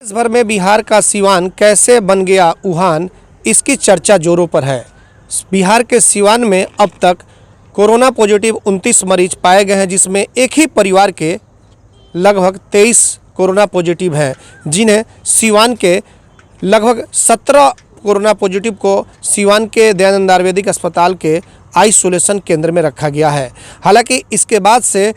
देश भर में बिहार का सिवान कैसे बन गया वुहान, इसकी चर्चा जोरों पर है। बिहार के सिवान में अब तक कोरोना पॉजिटिव 29 मरीज पाए गए हैं, जिसमें एक ही परिवार के लगभग 23 कोरोना पॉजिटिव हैं, जिन्हें सिवान के लगभग 17 कोरोना पॉजिटिव को सिवान के दयानंद आयुर्वेदिक अस्पताल के आइसोलेशन केंद्र में रखा गया है। हालांकि इसके बाद से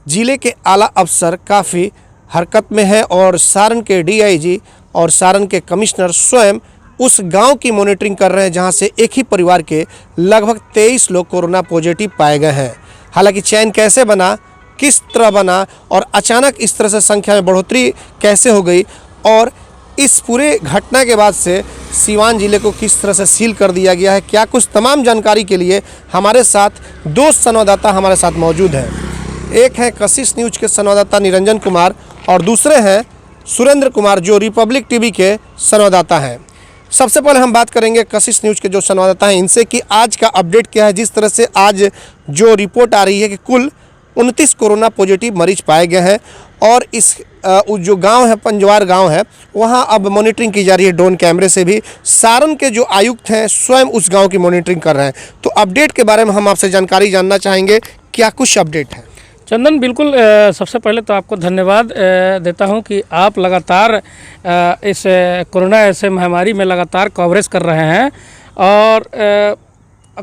जिले के आला अफसर काफ़ी हरकत में है और सारण के डीआईजी और सारण के कमिश्नर स्वयं उस गांव की मॉनिटरिंग कर रहे हैं, जहां से एक ही परिवार के लगभग 23 लोग कोरोना पॉजिटिव पाए गए हैं। हालांकि चैन कैसे बना, किस तरह बना और अचानक इस तरह से संख्या में बढ़ोतरी कैसे हो गई और इस पूरे घटना के बाद से सिवान जिले को किस तरह से सील कर दिया गया है, क्या कुछ तमाम जानकारी के लिए हमारे साथ दो संवाददाता हमारे साथ मौजूद हैं। एक हैं कशिश न्यूज़ के संवाददाता निरंजन कुमार और दूसरे हैं सुरेंद्र कुमार, जो रिपब्लिक टीवी के संवाददाता हैं। सबसे पहले हम बात करेंगे कशिश न्यूज़ के जो संवाददाता हैं इनसे कि आज का अपडेट क्या है। जिस तरह से आज जो रिपोर्ट आ रही है कि कुल 29 कोरोना पॉजिटिव मरीज पाए गए हैं और इस जो गांव है, पंजवार गांव है, वहां अब मॉनिटरिंग की जा रही है ड्रोन कैमरे से भी। सारण के जो आयुक्त हैं स्वयं उस गांव की मॉनिटरिंग कर रहे हैं। तो अपडेट के बारे में हम आपसे जानकारी जानना चाहेंगे, क्या कुछ अपडेट है? चंदन, बिल्कुल सबसे पहले तो आपको धन्यवाद देता हूं कि आप लगातार इस कोरोना ऐसे महामारी में लगातार कवरेज कर रहे हैं और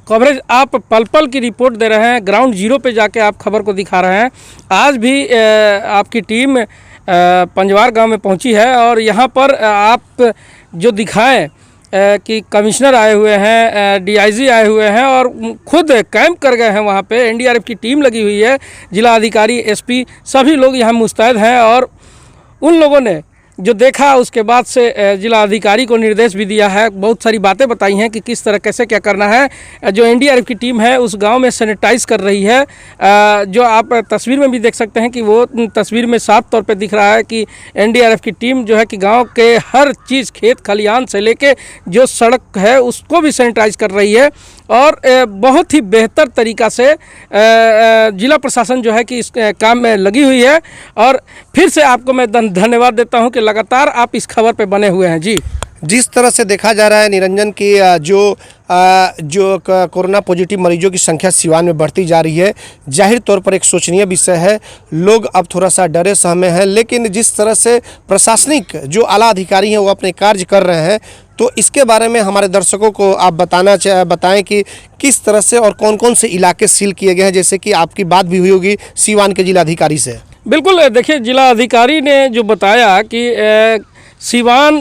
कवरेज आप पल पल की रिपोर्ट दे रहे हैं, ग्राउंड जीरो पे जाके आप खबर को दिखा रहे हैं। आज भी आपकी टीम पंजवार गांव में पहुंची है और यहां पर आप जो दिखाएं कि कमिश्नर आए हुए हैं, डीआईजी आए हुए हैं और खुद कैंप कर गए हैं वहाँ पे। एनडीआरएफ की टीम लगी हुई है, जिला अधिकारी, एसपी, सभी लोग यहाँ मुस्तैद हैं और उन लोगों ने जो देखा उसके बाद से जिला अधिकारी को निर्देश भी दिया है, बहुत सारी बातें बताई हैं कि किस तरह कैसे क्या करना है। जो एनडीआरएफ की टीम है उस गांव में सैनिटाइज कर रही है। जो आप तस्वीर में भी देख सकते हैं कि वो तस्वीर में साफ तौर पे दिख रहा है कि एनडीआरएफ की टीम जो है कि गांव के हर चीज़, खेत खलिहान से लेके जो सड़क है उसको भी सैनिटाइज कर रही है और बहुत ही बेहतर तरीक़ा से जिला प्रशासन जो है कि इस काम में लगी हुई है। और फिर से आपको मैं धन्यवाद देता हूं कि लगातार आप इस खबर पे बने हुए हैं। जी, जिस तरह से देखा जा रहा है निरंजन की जो कोरोना पॉजिटिव मरीजों की संख्या सिवान में बढ़ती जा रही है, जाहिर तौर पर एक शोचनीय विषय है। लोग अब थोड़ा सा डरे सहमे हैं, लेकिन जिस तरह से प्रशासनिक जो आला अधिकारी हैं वो अपने कार्य कर रहे हैं, तो इसके बारे में हमारे दर्शकों को आप बताएं कि किस तरह से और कौन कौन से इलाके सील किए गए हैं, जैसे कि आपकी बात भी हुई होगी सिवान के जिला अधिकारी से। बिल्कुल, देखिए जिला अधिकारी ने जो बताया कि सिवान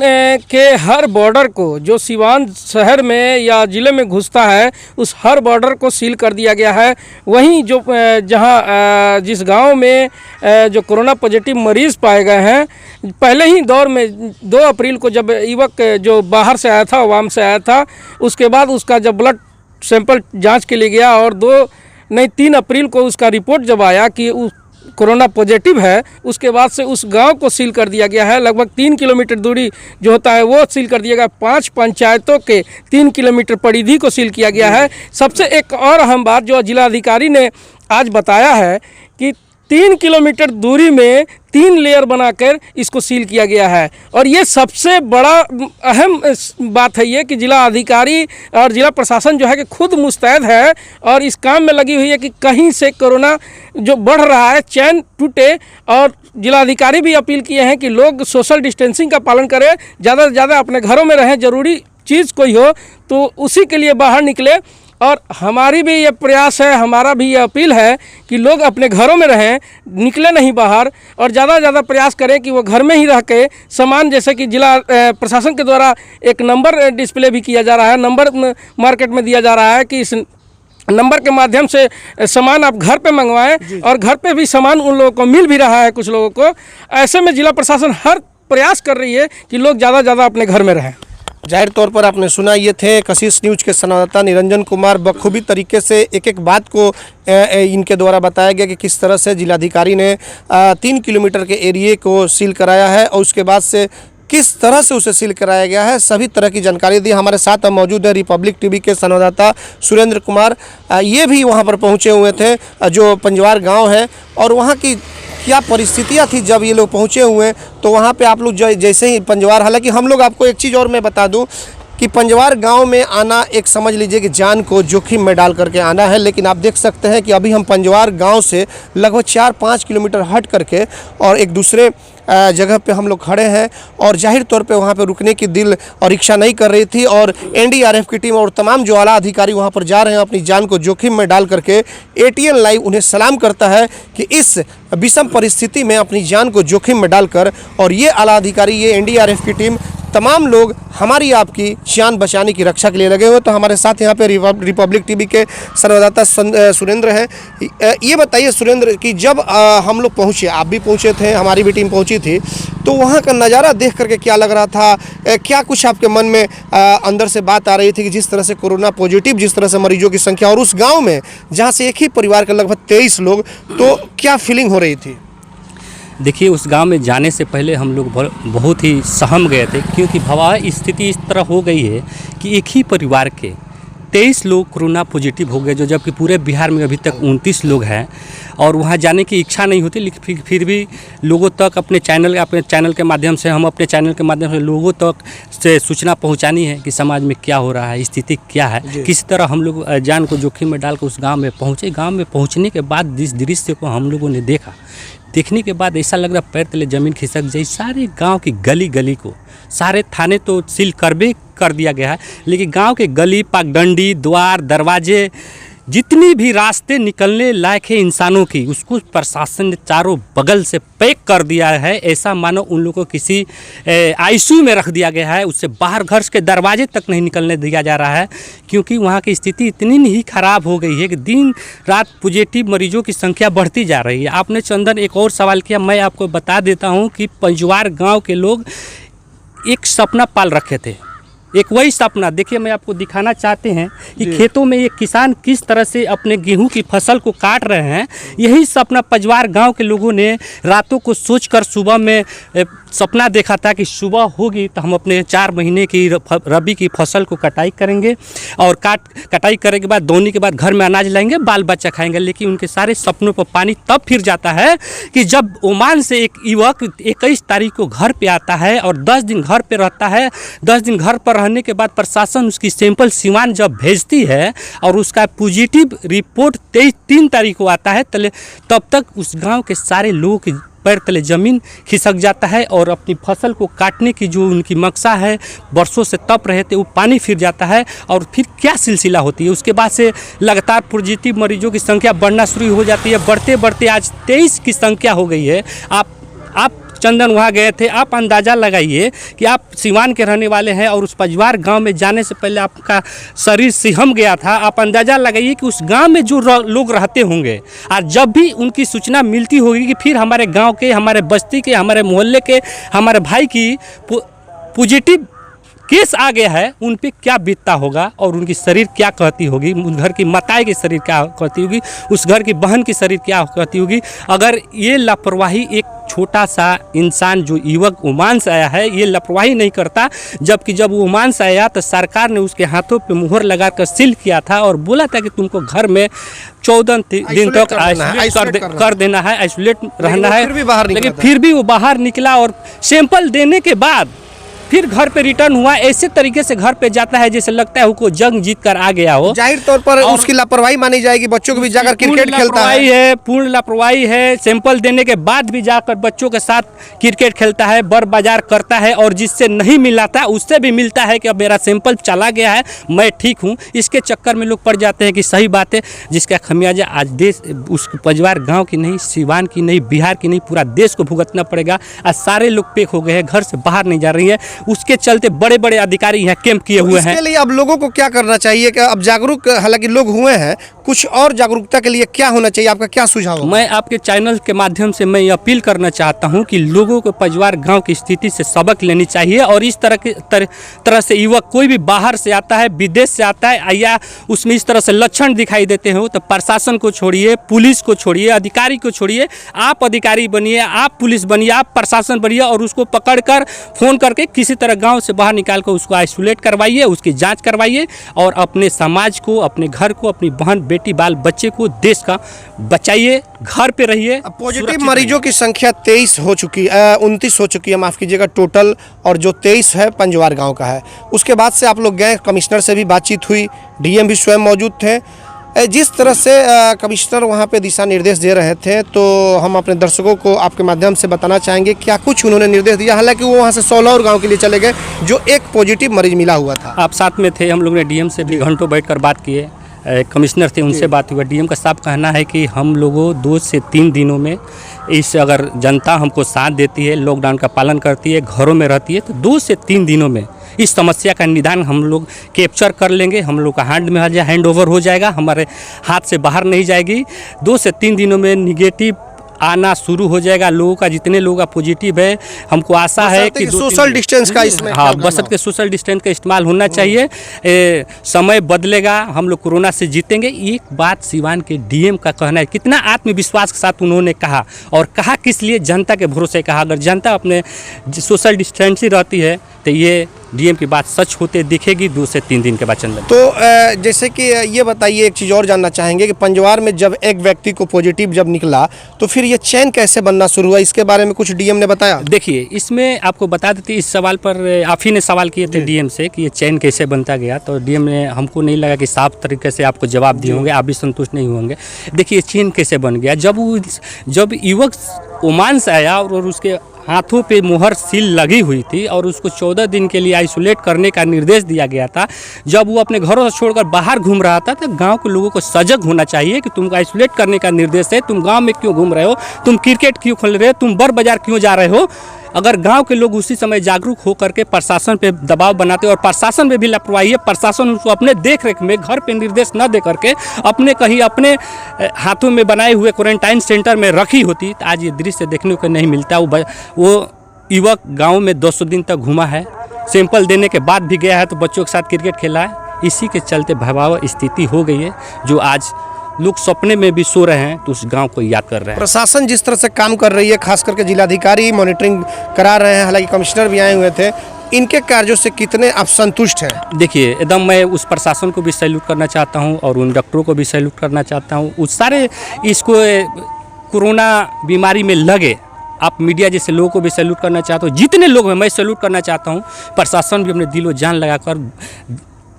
के हर बॉर्डर को, जो सिवान शहर में या ज़िले में घुसता है, उस हर बॉर्डर को सील कर दिया गया है। वहीं जो जहां जिस गांव में जो कोरोना पॉजिटिव मरीज़ पाए गए हैं, पहले ही दौर में 2 अप्रैल को जब युवक जो बाहर से आया था, अवाम से आया था, उसके बाद उसका जब ब्लड सैंपल जांच के लिए गया और 3 अप्रैल को उसका रिपोर्ट जब आया कि कोरोना पॉजिटिव है, उसके बाद से उस गांव को सील कर दिया गया है। लगभग 3 किलोमीटर दूरी जो होता है वो सील कर दिया गया। 5 पंचायतों के 3 किलोमीटर परिधि को सील किया गया है। सबसे एक और अहम बात जो जिलाधिकारी ने आज बताया है कि 3 किलोमीटर दूरी में 3 लेयर बनाकर इसको सील किया गया है। और ये सबसे बड़ा अहम बात है ये कि जिला अधिकारी और जिला प्रशासन जो है कि खुद मुस्तैद है और इस काम में लगी हुई है कि कहीं से कोरोना जो बढ़ रहा है चैन टूटे। और जिला अधिकारी भी अपील किए हैं कि लोग सोशल डिस्टेंसिंग का पालन करें, ज़्यादा से ज़्यादा अपने घरों में रहें, ज़रूरी चीज़ कोई हो तो उसी के लिए बाहर निकले। और हमारी भी ये प्रयास है, हमारा भी ये अपील है कि लोग अपने घरों में रहें, निकले नहीं बाहर और ज़्यादा से ज़्यादा प्रयास करें कि वो घर में ही रह के सामान, जैसे कि जिला प्रशासन के द्वारा एक नंबर डिस्प्ले भी किया जा रहा है, नंबर मार्केट में दिया जा रहा है कि इस नंबर के माध्यम से सामान आप घर पे मंगवाएं और घर पे भी सामान उन लोगों को मिल भी रहा है कुछ लोगों को। ऐसे में जिला प्रशासन हर प्रयास कर रही है कि लोग ज़्यादा से ज़्यादा अपने घर में रहें। जाहिर तौर पर आपने सुना, ये थे कशिश न्यूज़ के संवाददाता निरंजन कुमार। बखूबी तरीके से एक एक बात को इनके द्वारा बताया गया कि किस तरह से जिलाधिकारी ने 3 किलोमीटर के एरिए को सील कराया है और उसके बाद से किस तरह से उसे सील कराया गया है, सभी तरह की जानकारी दी। हमारे साथ अब मौजूद है रिपब्लिक टीवी के संवाददाता सुरेंद्र कुमार। ये भी वहाँ पर पहुँचे हुए थे, जो पंजवार गाँव है और वहाँ की क्या परिस्थितियाँ थी जब ये लोग पहुँचे हुए हैं। तो वहाँ पे आप लोग जैसे ही पंजवार, हालांकि हम लोग आपको एक चीज़ और मैं बता दूं कि पंजवार गांव में आना एक समझ लीजिए कि जान को जोखिम में डाल करके आना है। लेकिन आप देख सकते हैं कि अभी हम पंजवार गांव से लगभग 4-5 किलोमीटर हट करके और एक दूसरे जगह पे हम लोग खड़े हैं, और जाहिर तौर पे वहाँ पे रुकने की दिल और इच्छा नहीं कर रही थी। और एनडीआरएफ की टीम और तमाम जो आला अधिकारी वहाँ पर जा रहे हैं अपनी जान को जोखिम में डाल करके। एटीएन लाइव उन्हें सलाम करता है कि इस विषम परिस्थिति में अपनी जान को जोखिम में डालकर, और ये आला अधिकारी, ये एनडीआरएफ की टीम, तमाम लोग हमारी आपकी जान बचाने की रक्षा के लिए लगे हुए। तो हमारे साथ यहाँ पे रिपब्लिक टीवी के संवाददाता सुरेंद्र हैं। ये बताइए सुरेंद्र कि जब हम लोग पहुँचे, आप भी पहुँचे थे, हमारी भी टीम पहुँची थी, तो वहाँ का नज़ारा देख करके क्या लग रहा था? क्या कुछ आपके मन में अंदर से बात आ रही थी कि जिस तरह से कोरोना पॉजिटिव, जिस तरह से मरीजों की संख्या, और उस गाँव में जहाँ से एक ही परिवार के लगभग 23 लोग, तो क्या फीलिंग हो रही थी? देखिए, उस गांव में जाने से पहले हम लोग बहुत ही सहम गए थे, क्योंकि भयावह स्थिति इस तरह हो गई है कि एक ही परिवार के 23 लोग कोरोना पॉजिटिव हो गए, जो जबकि पूरे बिहार में अभी तक 29 लोग हैं। और वहाँ जाने की इच्छा नहीं होती, लेकिन फिर भी लोगों तक अपने चैनल के माध्यम से, हम अपने चैनल के माध्यम से लोगों तक से सूचना पहुँचानी है कि समाज में क्या हो रहा है, स्थिति क्या है। किस तरह हम लोग जान को जोखिम में डालकर उस गाँव में पहुँचे। गाँव में पहुँचने के बाद जिस दृश्य को हम लोगों ने देखने के बाद ऐसा लग रहा पैर तले ज़मीन खिसक जाए। सारे गांव की गली को, सारे थाने तो सील कर दिया गया है, लेकिन गांव के गली, पगडंडी, द्वार, दरवाजे, जितनी भी रास्ते निकलने लायक है इंसानों की, उसको प्रशासन ने चारों बगल से पैक कर दिया है। ऐसा मानो उन लोगों को किसी आईसीयू में रख दिया गया है। उससे बाहर घर के दरवाजे तक नहीं निकलने दिया जा रहा है, क्योंकि वहाँ की स्थिति इतनी ही खराब हो गई है कि दिन रात पॉजिटिव मरीजों की संख्या बढ़ती जा रही है। आपने चंदन एक और सवाल किया, मैं आपको बता देता हूँ कि पंजवार गाँव के लोग एक सपना पाल रखे थे। एक वही सपना, देखिए मैं आपको दिखाना चाहते हैं कि खेतों में ये किसान किस तरह से अपने गेहूं की फसल को काट रहे हैं। यही सपना पंजवार गांव के लोगों ने रातों को सोचकर सुबह में सपना देखा था कि सुबह होगी तो हम अपने 4 महीने की रबी की फसल को कटाई करेंगे, और कटाई करने के बाद, दोने के बाद घर में अनाज लाएंगे, बाल बच्चा खाएंगे। लेकिन उनके सारे सपनों पर पानी तब फिर जाता है कि जब ओमान से एक युवक 21 तारीख को घर पे आता है और 10 दिन घर पे रहता है। 10 दिन घर पर रहने के बाद प्रशासन उसकी सैंपल सिवान जब भेजती है और उसका पॉजिटिव रिपोर्ट 3 तारीख को आता है, तब तक उस गांव के सारे लोगों की पैर तले ज़मीन खिसक जाता है, और अपनी फसल को काटने की जो उनकी मकसद है, वर्षों से तप रहे थे, वो पानी फिर जाता है। और फिर क्या सिलसिला होती है, उसके बाद से लगातार पॉजिटिव मरीजों की संख्या बढ़ना शुरू हो जाती है। बढ़ते बढ़ते आज 23 की संख्या हो गई है। आप चंदन वहाँ गए थे, आप अंदाज़ा लगाइए कि आप सिवान के रहने वाले हैं और उस पंजवार गांव में जाने से पहले आपका शरीर सिहम गया था। आप अंदाज़ा लगाइए कि उस गांव में जो लोग रहते होंगे, और जब भी उनकी सूचना मिलती होगी कि फिर हमारे गांव के, हमारे बस्ती के, हमारे मोहल्ले के, हमारे भाई की पॉजिटिव केस आ गया है, उन पे क्या बीतता होगा और उनकी शरीर क्या कहती होगी, उस घर की माताएं की शरीर क्या कहती होगी, उस घर की बहन की शरीर क्या कहती होगी। अगर ये लापरवाही एक छोटा सा इंसान जो युवक ओमान से आया है, ये लापरवाही नहीं करता, जबकि जब वो ओमान से आया तो सरकार ने उसके हाथों पे मुहर लगाकर सील किया था और बोला था कि तुमको घर में 14 दिन तक आइसोलेट कर देना है, आइसोलेट रहना है। लेकिन फिर भी वो बाहर निकला और सैंपल देने के बाद फिर घर पे रिटर्न हुआ। ऐसे तरीके से घर पे जाता है जैसे लगता है उसको जंग जीत कर आ गया हो। जाहिर तौर पर उसकी लापरवाही मानी जाएगी। बच्चों को भी जाकर क्रिकेट खेलता है, पूर्ण लापरवाही है। सैंपल देने के बाद भी जाकर बच्चों के साथ क्रिकेट खेलता है, बर बाजार करता है, और जिससे नहीं मिलाता उससे भी मिलता है कि अब मेरा सैंपल चला गया है, मैं ठीक हूँ। इसके चक्कर में लोग पड़ जाते हैं कि सही बात है, जिसका खमियाजा आज देश, उस पंजवार गाँव की नहीं, सिवान की नहीं, बिहार की नहीं, पूरा देश को भुगतना पड़ेगा। आज सारे लोग पैक हो गए हैं, घर से बाहर नहीं जा रही है। उसके चलते बड़े बड़े अधिकारी यहाँ कैंप किए हुए हैं। इसके लिए अब लोगों को क्या करना चाहिए कि अब जागरूक हालांकि लोग हुए हैं, कुछ और जागरूकता के लिए क्या होना चाहिए, आपका क्या सुझाव है? मैं आपके चैनल के माध्यम से मैं अपील करना चाहता हूं कि लोगों को पंजवार गांव की स्थिति से सबक लेनी चाहिए, और इस तरह से युवक कोई भी बाहर से आता है, विदेश से आता है, या उसमें इस तरह से लक्षण दिखाई देते हो, तो प्रशासन को छोड़िए, पुलिस को छोड़िए, अधिकारी को छोड़िए, आप अधिकारी बनिए, आप पुलिस बनिए, आप प्रशासन बनिए, और उसको पकड़कर फोन करके किसी किसी तरह गांव से बाहर निकाल कर उसको आइसोलेट करवाइए, उसकी जांच करवाइए और अपने समाज को, अपने घर को, अपनी बहन बेटी बाल बच्चे को, देश का बचाइए, घर पे रहिए। पॉजिटिव मरीजों की संख्या 23 हो चुकी 29 हो चुकी है, माफ़ कीजिएगा, टोटल, और जो 23 है पंजवार गांव का है। उसके बाद से आप लोग गए, कमिश्नर से भी बातचीत हुई, डीएम भी स्वयं मौजूद थे। जिस तरह से कमिश्नर वहां पे दिशा निर्देश दे रहे थे, तो हम अपने दर्शकों को आपके माध्यम से बताना चाहेंगे क्या कुछ उन्होंने निर्देश दिया। हालांकि वो वहां से सोलौर गांव के लिए चले गए, जो एक पॉजिटिव मरीज मिला हुआ था। आप साथ में थे, हम लोग ने डीएम से भी घंटों बैठकर बात किए, कमिश्नर थे उनसे बात हुआ। डीएम का साफ कहना है कि हम लोगों 2 से 3 दिनों में इस, अगर जनता हमको साथ देती है, लॉकडाउन का पालन करती है, घरों में रहती है, तो 2 से 3 दिनों में इस समस्या का निदान हम लोग कैप्चर कर लेंगे। हम लोग का हैंड ओवर हो जाएगा, हमारे हाथ से बाहर नहीं जाएगी। 2 से 3 दिनों में निगेटिव आना शुरू हो जाएगा लोगों का, जितने लोग का पॉजिटिव है। हमको आशा है कि सोशल डिस्टेंस का इसमें, हाँ, बशर्ते सोशल डिस्टेंस का इस्तेमाल होना चाहिए। समय बदलेगा, हम लोग कोरोना से जीतेंगे। एक बात सिवान के डीएम का कहना है, कितना आत्मविश्वास के साथ उन्होंने कहा, और कहा किस लिए, जनता के भरोसे कहा। अगर जनता अपने सोशल डिस्टेंस ही रहती है तो ये डीएम की बात सच होते दिखेगी 2 से 3 दिन के बाद चंदन। तो जैसे कि ये बताइए, एक चीज़ और जानना चाहेंगे कि पंजवार में जब एक व्यक्ति को पॉजिटिव जब निकला, तो फिर ये चैन कैसे बनना शुरू हुआ, इसके बारे में कुछ डीएम ने बताया? देखिए, इसमें आपको बता देते, इस सवाल पर आप ही ने सवाल किए थे डीएम से कि ये चैन कैसे बनता गया, तो डीएम ने, हमको नहीं लगा कि साफ तरीके से आपको जवाब दिए होंगे, आप भी संतुष्ट नहीं होंगे। देखिए चैन कैसे बन गया, जब युवक ओमान से आया और उसके हाथों पे मुहर सील लगी हुई थी और उसको 14 दिन के लिए आइसोलेट करने का निर्देश दिया गया था। जब वो अपने घरों से छोड़कर बाहर घूम रहा था, तो गांव के लोगों को सजग होना चाहिए कि तुमको आइसोलेट करने का निर्देश है, तुम गांव में क्यों घूम रहे हो, तुम क्रिकेट क्यों खेल रहे हो, तुम बर बाजार क्यों जा रहे हो। अगर गांव के लोग उसी समय जागरूक होकर के प्रशासन पे दबाव बनाते, और प्रशासन में भी लापरवाही है, प्रशासन उसको अपने देख रेख में घर पे निर्देश न दे करके अपने कहीं अपने हाथों में बनाए हुए क्वारंटाइन सेंटर में रखी होती, तो आज ये दृश्य देखने को नहीं मिलता। वो युवक गांव में 200 दिन तक घूमा है, सैंपल देने के बाद भी गया है, तो बच्चों के साथ क्रिकेट खेला है। इसी के चलते भयावह स्थिति हो गई है, जो आज लोग सपने में भी सो रहे हैं तो उस गांव को याद कर रहे हैं। प्रशासन जिस तरह से काम कर रही है, खास करके जिलाधिकारी मॉनिटरिंग करा रहे हैं, हालांकि कमिश्नर भी आए हुए थे, इनके कार्यों से कितने आप संतुष्ट हैं? देखिए, एकदम मैं उस प्रशासन को भी सैल्यूट करना चाहता हूं और उन डॉक्टरों को भी सैल्यूट करना चाहता हूं। उस सारे इसको कोरोना बीमारी में लगे, आप मीडिया जैसे लोगों को भी सैल्यूट करना चाहता हूँ। जितने लोग हैं मैं सैल्यूट करना चाहता हूँ। प्रशासन भी अपने दिलो जान लगाकर,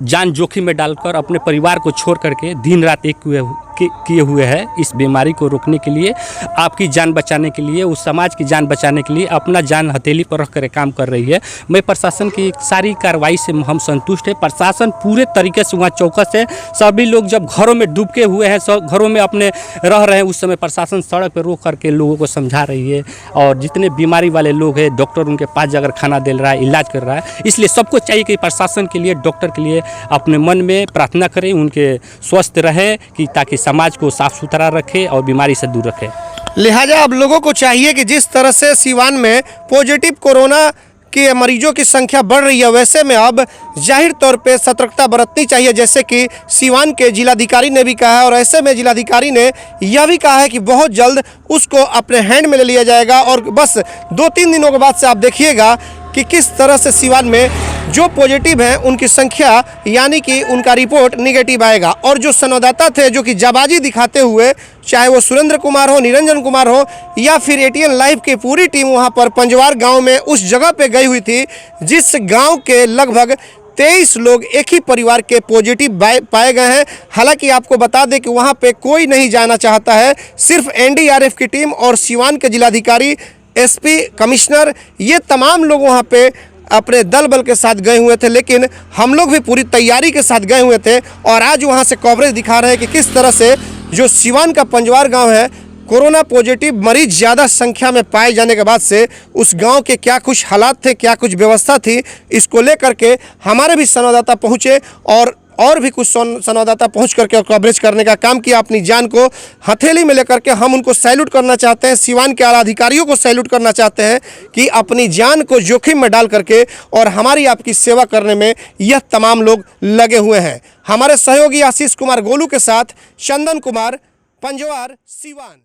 जान जोखिम में डालकर, अपने परिवार को छोड़ करके दिन रात एक किए हुए है इस बीमारी को रोकने के लिए, आपकी जान बचाने के लिए, उस समाज की जान बचाने के लिए अपना जान हथेली पर रख कर काम कर रही है। मैं प्रशासन की सारी कार्रवाई से हम संतुष्ट है। प्रशासन पूरे तरीके से वहाँ चौकस है। सभी लोग जब घरों में डूबके हुए हैं, सब घरों में अपने रह रहे हैं, उस समय प्रशासन सड़क पर रोक करके लोगों को समझा रही है। और जितने बीमारी वाले लोग हैं, डॉक्टर उनके पास जाकर खाना दे रहा है, इलाज कर रहा है। इसलिए सबको चाहिए कि प्रशासन के लिए, डॉक्टर के लिए अपने मन में प्रार्थना करें, उनके स्वस्थ रहे, कि ताकि समाज को साफ सुथरा रखे और बीमारी से दूर रखे। लिहाजा अब लोगों को चाहिए कि जिस तरह से सिवान में पॉजिटिव कोरोना के मरीजों की संख्या बढ़ रही है, वैसे में अब जाहिर तौर पे सतर्कता बरतनी चाहिए, जैसे कि सिवान के जिलाधिकारी ने भी कहा है। और ऐसे में जिलाधिकारी ने यह भी कहा है कि बहुत जल्द उसको अपने हैंड में ले लिया जाएगा, और बस 2-3 दिनों के बाद से आप देखिएगा कि किस तरह से सिवान में जो पॉजिटिव हैं उनकी संख्या, यानी कि उनका रिपोर्ट निगेटिव आएगा। और जो संवाददाता थे जो कि जाबाजी दिखाते हुए, चाहे वो सुरेंद्र कुमार हो, निरंजन कुमार हो, या फिर एटीएन लाइव की पूरी टीम वहां पर पंजवार गांव में उस जगह पे गई हुई थी, जिस गांव के लगभग 23 लोग एक ही परिवार के पॉजिटिव पाए गए हैं। हालांकि आपको बता दें कि वहां पे कोई नहीं जाना चाहता है, सिर्फ एनडीआरएफ की टीम और सिवान के जिलाधिकारी, एसपी, कमिश्नर, ये तमाम लोग वहां पे अपने दल बल के साथ गए हुए थे। लेकिन हम लोग भी पूरी तैयारी के साथ गए हुए थे, और आज वहां से कवरेज दिखा रहे हैं कि किस तरह से जो सिवान का पंजवार गांव है, कोरोना पॉजिटिव मरीज ज़्यादा संख्या में पाए जाने के बाद से उस गांव के क्या कुछ हालात थे, क्या कुछ व्यवस्था थी, इसको लेकर के हमारे भी संवाददाता पहुँचे, और भी कुछ संवाददाता पहुंच करके कवरेज करने का काम किया। अपनी जान को हथेली में लेकर के हम उनको सैल्यूट करना चाहते हैं, सिवान के आला अधिकारियों को सैल्यूट करना चाहते हैं कि अपनी जान को जोखिम में डाल करके और हमारी आपकी सेवा करने में यह तमाम लोग लगे हुए हैं। हमारे सहयोगी आशीष कुमार गोलू के साथ चंदन कुमार, पंजवार, सिवान।